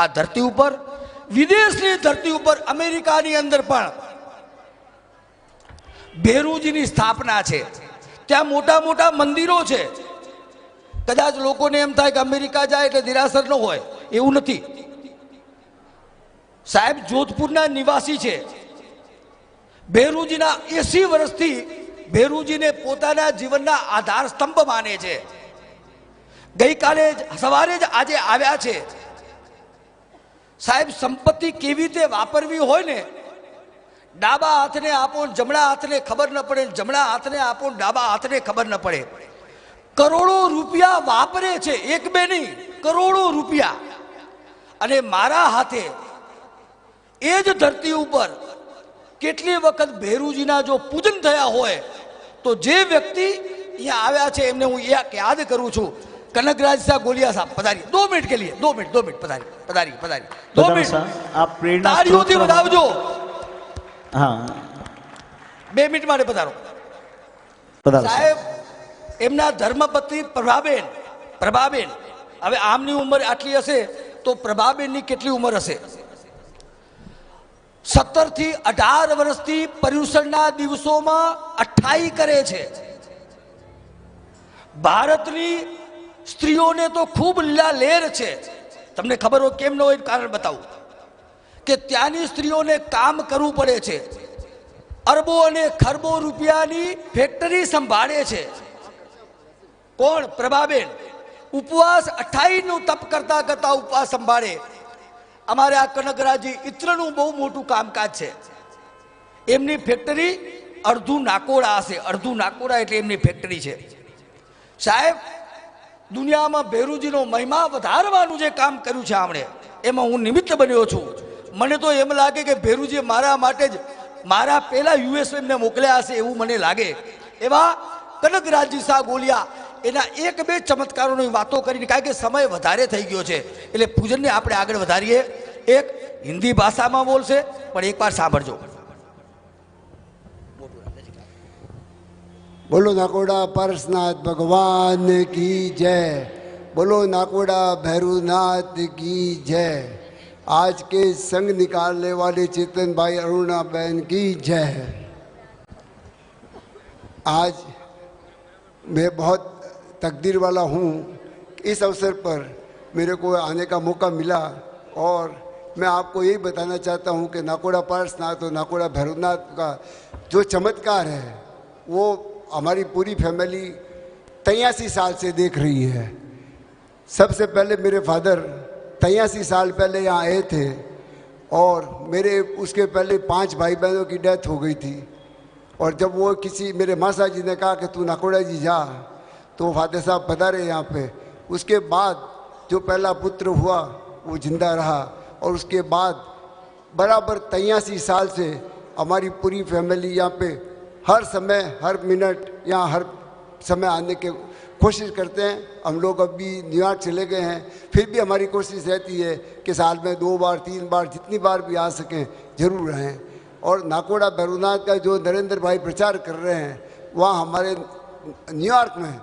આ ધરતી ઉપર, વિદેશની ધરતી ઉપર અમેરિકાની અંદર પણ ભેરુજીની સ્થાપના છે. ત્યાં મોટા મોટા મંદિરો છે. કદાચ લોકોને એમ થાય કે અમેરિકા જાય એટલે દેરાસર ન હોય, એવું નથી. સાહેબ જોધપુરના નિવાસી છે. ભેરુજીના 80 વર્ષથી ભેરુજીને પોતાના જીવનના આધાર સ્તંભ માને છે. ગઈકાલે સવારે જ આજે આવ્યા છે. સાહેબ સંપત્તિ કેવી રીતે વાપરવી હોય ને, ડાબા હાથને આપો જમણા હાથને ખબર ન પડે, જમણા હાથને આપો ડાબા હાથને ખબર ન પડે. કરોડો રૂપિયા વાપરે છે, એક બે નહીં, કરોડો રૂપિયા. અને મારા હાથે એ જ ધરતી ઉપર કેટલી વખત ભેરુજીના જો પૂજન થયા હોય તો જે વ્યક્તિ અહીંયા આવ્યા છે એમને હું યાદ કરું છું. कनकराज साहब गोलिया साहब पधारिए, 2 मिनट के लिए, 2 मिनट पधारिए पधारिए पधारिए 2 मिनट आप प्रेरणा तालियोंથી વધાવજો. हाँ 2 મિનિટ માટે પધારો. સાહેબ એમના ધર્મપત્ની પ્રભાબેન, હવે આમની ઉંમર આટલી હશે તો પ્રભાબેનની કેટલી ઉંમર હશે? 17 થી 18 વર્ષથી પર્યુષણના દિવસોમાં 28 કરે છે. ભારતની સ્ત્રીઓને તો ખૂબ લીલા લેર છે. તમને ખબર હોય કેમ ન હોય, કારણ બતાવું કે ત્યાંની સ્ત્રીઓને કામ કરવું પડે છે. અરબો અને ખરબો રૂપિયાની ફેક્ટરી સંભાળે છે. કોણ? પ્રભાબેન. ઉપવાસ 28 નું તપ કરતા કરતા ઉપવાસ સંભાળે. અમારે આ કનકરાજી ઇત્રનું બહુ મોટું કામકાજ છે. એમની ફેક્ટરી અડધું નાકોડા હશે, અડધું નાકોડા એટલે એમની ફેક્ટરી છે. સાહેબ દુનિયામાં ભેરુજીનો મહિમા વધારવાનું જે કામ કર્યું છે આમણે, એમાં હું નિમિત્ત બન્યો છું. મને તો એમ લાગે કે ભેરુજી મારા માટે જ મારા પહેલા યુએસ એમને મોકલ્યા હશે એવું મને લાગે. એવા કનકરાજજી શાહ ગોલિયા એના 1-2 ચમત્કારોની વાતો કરીને, કારણ કે સમય વધારે થઈ ગયો છે એટલે પૂજનને આપણે આગળ વધારીએ. એક હિન્દી ભાષામાં બોલશે પણ એકવાર સાંભળજો. बोलो नाकोड़ा पारसनाथ भगवान की जय, बोलो नाकोड़ा भैरूनाथ की जय, आज के संग निकालने वाले चेतन भाई अरुणा बहन की जय. आज मैं बहुत तकदीर वाला हूँ कि इस अवसर पर मेरे को आने का मौका मिला और मैं आपको यही बताना चाहता हूँ कि नाकोड़ा पारसनाथ और नाकोड़ा भैरूनाथ का जो चमत्कार है वो हमारी पूरी फैमिली 83 साल से देख रही है. सबसे पहले मेरे फादर 83 साल पहले यहाँ आए थे और मेरे उसके पहले 5 भाई बहनों की डेथ हो गई थी. और जब वो मेरे मासा जी ने कहा कि तू नाकोड़ा जी जा, तो फादर साहब पधारे यहाँ पे. उसके बाद जो पहला पुत्र हुआ वो जिंदा रहा और उसके बाद बराबर 83 साल से हमारी पूरी फैमिली यहाँ पे हर समय हर मिनट यहाँ हर समय आने के कोशिश करते हैं. हम लोग अभी न्यूयॉर्क चले गए हैं, फिर भी हमारी कोशिश रहती है कि साल में 2 बार 3 बार जितनी बार भी आ सकें ज़रूर रहें. और नाकोड़ा भैरूनाथ का जो नरेंद्र भाई प्रचार कर रहे हैं, वहाँ हमारे न्यूयॉर्क में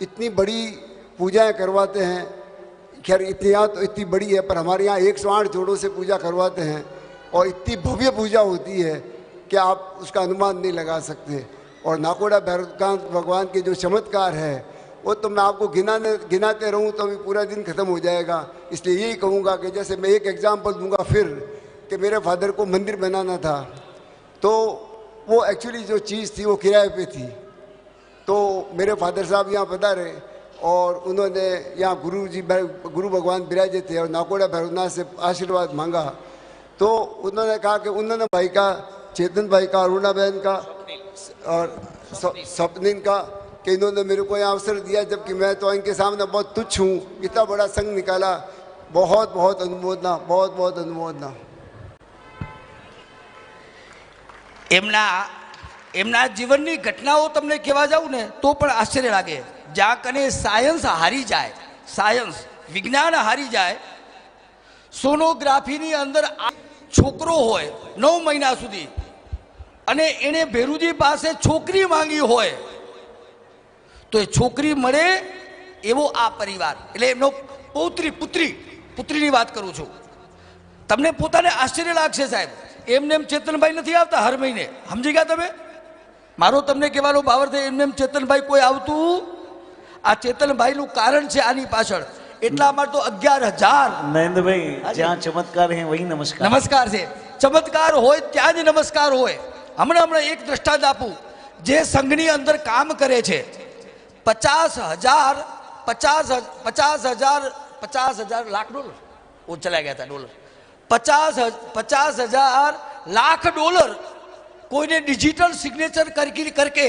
इतनी बड़ी पूजाएं करवाते हैं. खैर इतनी यहाँ तो इतनी बड़ी है, पर हमारे यहाँ 108 जोड़ों से पूजा करवाते हैं और इतनी भव्य पूजा होती है कि आप उसका अनुमान नहीं लगा सकते. और नाकोड़ा भैरूनाथ भगवान के जो चमत्कार है वो तो मैं आपको गिनाते रहूँ तो अभी पूरा दिन ख़त्म हो जाएगा. इसलिए यही कहूँगा कि जैसे मैं एक एग्जाम्पल दूंगा फिर कि मेरे फादर को मंदिर बनाना था, तो वो एक्चुअली जो चीज़ थी वो किराए पे थी. तो मेरे फादर साहब यहाँ पधारे और उन्होंने यहाँ गुरु भगवान विराजे थे और नाकोड़ा भैरूनाथ से आशीर्वाद मांगा. तो उन्होंने कहा कि उन्होंने भाई का, चेतन भाई का, अरुणा बहन का और स्वप्निन का, कि इन्होंने मेरे को यहाँ अवसर दिया, जबकि मैं तो इनके सामने बहुत तुच्छ हूँ. इतना बड़ा संघ निकाला, बहुत बहुत अनुमोदना, बहुत बहुत अनुमोदना. એમના જીવનની ઘટનાઓ તમને કહેવા જાઉં ને તો પણ આશ્ચર્ય લાગે. જ્યાં કને સાયન્સ હારી જાય, સાયન્સ વિજ્ઞાન હારી જાય, સોનોગ્રાફીની અંદર છોકરો હોય 9 મહિના સુધી અને એણે ભેરુજી પાસે છોકરી માંગી હોય તો એ છોકરી મળે એવો આ પરિવાર, એટલે એમનો પુત્રીની વાત કરું છું. તમને પોતાને આશ્ચર્ય લાગશે સાહેબ, એમને એમ ચેતનભાઈ નથી આવતા હર મહિને, સમજી ગયા તમે? મારો તમને કહેવાનો ભાવાર્થ એમને એમ ચેતનભાઈ કોઈ આવતું, આ ચેતનભાઈનું કારણ છે આની પાછળ, એટલા માટે તો 11,000 નરેન્દ્રભાઈ જ્યાં ચમત્કાર હે વહી નમસ્કાર. નમસ્કાર છે. ચમત્કાર હોય ત્યાં જ નમસ્કાર હોય. હમણાં એક દ્રષ્ટાંત આપું, જે સંઘની અંદર કામ કરે છે 50,000 લાખ ડોલર, वो चला गया था डॉलर, 50,000 लाख डॉलर कोई ने डिजिटल सिग्नेचर करके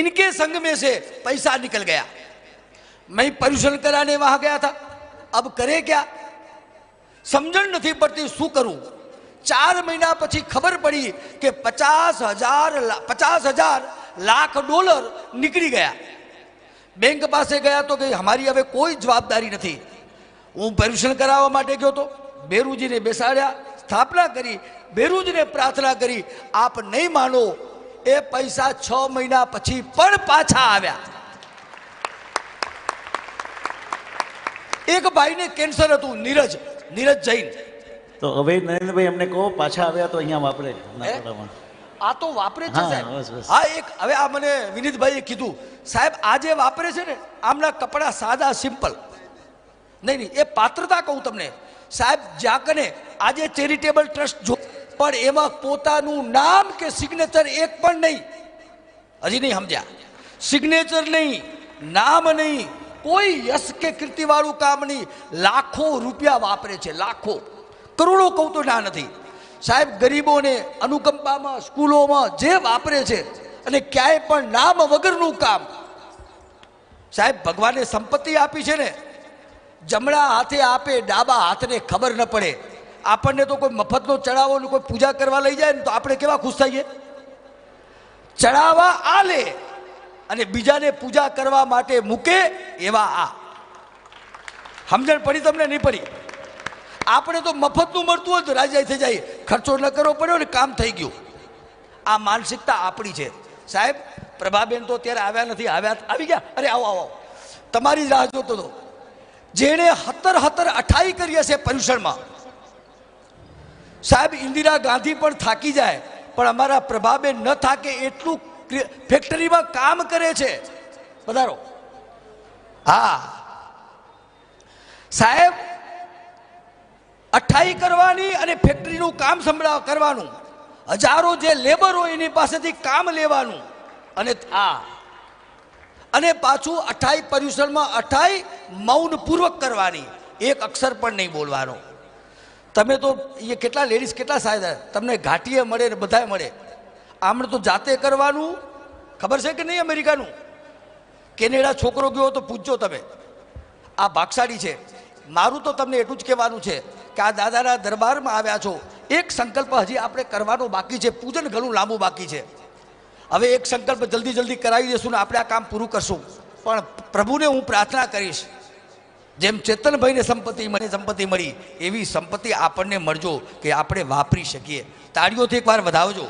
इनके संघ में से पैसा निकल गया. मैं पॉल्यूशन कराने वहां गया था. अब करे क्या, समझण नहीं पड़ती शू करूं. 4 महीना પછી ખબર પડી કે 50,000 લાખ ડોલર નીકળી ગયા. બેંક પાસે ગયા તો કે અમારી હવે કોઈ જવાબદારી નથી. હું પરીક્ષણ કરાવવા માટે ગયો તો, બેરુજીને બેસાડ્યા, સ્થાપના કરી, બેરુજીને પ્રાર્થના કરી. આપ નહીં માનો, એ પૈસા 6 મહિના પછી પણ પાછા આવ્યા. એક ભાઈને કેન્સર હતું, નીરજ જૈન. તો હવે નરેન્દ્રભાઈ અમને કહો પાછા આવ્યા તો અહીંયા વાપરે નાકોડામાં. આ તો વાપરે છે હા, સાહેબ. બસ, બસ. હા, એક હવે આ મને વિનીતભાઈએ કીધું, સાહેબ આ જે વાપરે છે ને, આમના કપડા સાદા સિમ્પલ નહીં, એ પાત્રતા કહું તમને સાહેબ. જ્યાં કને આજે ચેરિટેબલ ટ્રસ્ટ જો પણ એમાં પોતાનું નામ કે સિગ્નેચર એક પણ નહીં. હજી નહીં સમજ્યા? સિગ્નેચર નહીં, નામ નહીં, કોઈ યશ કે કીર્તિવાળું કામ નહીં. લાખો રૂપિયા વાપરે છે, લાખો, કરોડો કહું તો ના નથી સાહેબ. ગરીબોને અનુકંપામાં, સ્કૂલોમાં જે વાપરે છે, અને ક્યાંય પણ નામ વગરનું કામ. સાહેબ ભગવાને સંપત્તિ આપી છે ને, જમણા હાથે આપે, ડાબા હાથને ખબર ન પડે. આપણને તો કોઈ મફતનો ચડાવો, કોઈ પૂજા કરવા લઈ જાય ને તો આપણે કેવા ખુશ થઈએ. ચડાવવા આ લે અને બીજાને પૂજા કરવા માટે મૂકે, એવા આ. સમજણ પડી તમને? નહીં પડી? આપણે તો મફતનું મળતું હોય તો રાજી થઈ જાય, ખર્ચો ન કરવો પડ્યો ને કામ થઈ ગયું. આ માનસિકતા આપણી છે સાહેબ. પ્રભાબેન તો અત્યારે આવ્યા નથી, આવી ગયા. અરે આવો આવો, તમારી જ રાહ જોતો હતો. જેણે 78 કરી હશે પર્યુષણમાં સાહેબ, ઇન્દિરા ગાંધી પણ થાકી જાય, પણ અમારા પ્રભાબેન ન થાકે એટલું ફેક્ટરીમાં કામ કરે છે. પધારો. હા સાહેબ, 28 કરવાની અને ફેક્ટરીનું કામ કરવાનું, હજારો જે લેબર હોય એની પાસેથી કામ લેવાનું, અને અને પાછું 28 પર્યુષણમાં 28 મૌનપૂર્વક કરવાની, એક અક્ષર પણ નહીં બોલવાનો. તમે તો એ કેટલા લેડીઝ કેટલા સાહેબ તમને ઘાટીએ મળે ને બધાએ મળે. આમણે તો જાતે કરવાનું. ખબર છે કે નહીં અમેરિકાનું? કેનેડા છોકરો ગયો તો પૂછજો તમે. આ ભાગશાળી છે. મારું તો તમને એટલું જ કહેવાનું છે કે આ દાદાના દરબારમાં આવ્યા છો, એક સંકલ્પ હજી આપણે કરવાનો બાકી છે. પૂજન ઘણું લાંબુ બાકી છે. હવે એક સંકલ્પ જલ્દી કરાવી દઈશું ને આપણે આ કામ પૂરું કરશું. પણ પ્રભુને હું પ્રાર્થના કરીશ, જેમ ચેતનભાઈને સંપત્તિ મળી એવી સંપત્તિ આપણને મળજો કે આપણે વાપરી શકીએ. તાળીઓથી એકવાર વધાવજો.